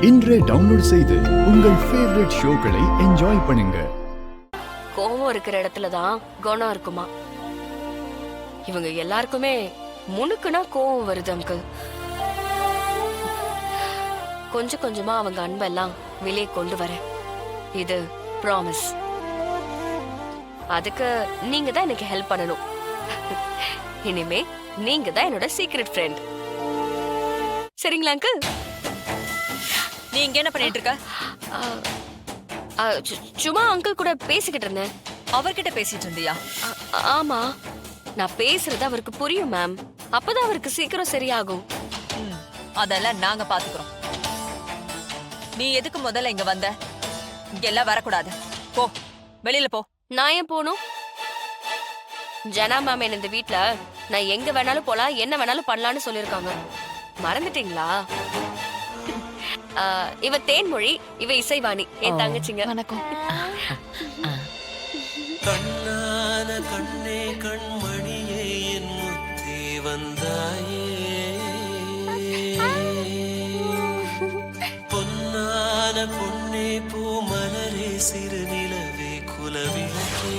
இன்றே டவுன்லோட் செய்து உங்கள் ஃபேவரட் ஷோக்களை என்ஜாய் பண்ணுங்க. கோவம் இருக்கிற இடத்துல தான் குணம் இருக்குமா? இவங்க எல்லாருக்குமே முனுக்குனா கோவம் வருது அங்கிள். கொஞ்சம் கொஞ்சமா அவங்க அன்பெல்லாம் வெளியே கொண்டு வரேன். இது ப்ராமிஸ். அதுக்கு நீங்க தான் எனக்கு ஹெல்ப் பண்ணணும். இனிமே நீங்க தான் என்னோட சீக்ரெட் ஃப்ரெண்ட். சரிங்களா அங்கிள்? நீ இங்க என்ன பண்ணிட்டு இருக்க? சும்மா அங்கிள் கூட பேசிக்கிட்டு இருந்தேன். அவர்கிட்ட பேசிட்டு இருந்தியா? ஆமா, நான் பேசுறது அவருக்கு புரியும் மேம். அப்பதான் அவருக்கு சீக்கிரம் சரியாகும். அதெல்லாம் நாங்க பாத்துக்கிறோம். நீ எதுக்கு முதல்ல இங்க வந்த? இங்க எல்லாம் வரக்கூடாது. போ, வெளியில போ. நான் ஏன் போகணும்? ஜனா மேம் இந்த வீட்ல நான் எங்க வேணாலும் போலாம், என்ன வேணாலும் பண்ணலாம்னு சொல்லிருக்காங்க. மறந்துட்டீங்களா? இவ தேன்மொழி, இவ இசைவாணி, என் தங்கச்சிங்க. வணக்கம். கண்ணான கண்ணே கண்மணியே என் முத்தே வந்தாயே, பொன்னான பொன்னே பூமலரே சிறு நிலவே குலவிளக்கே.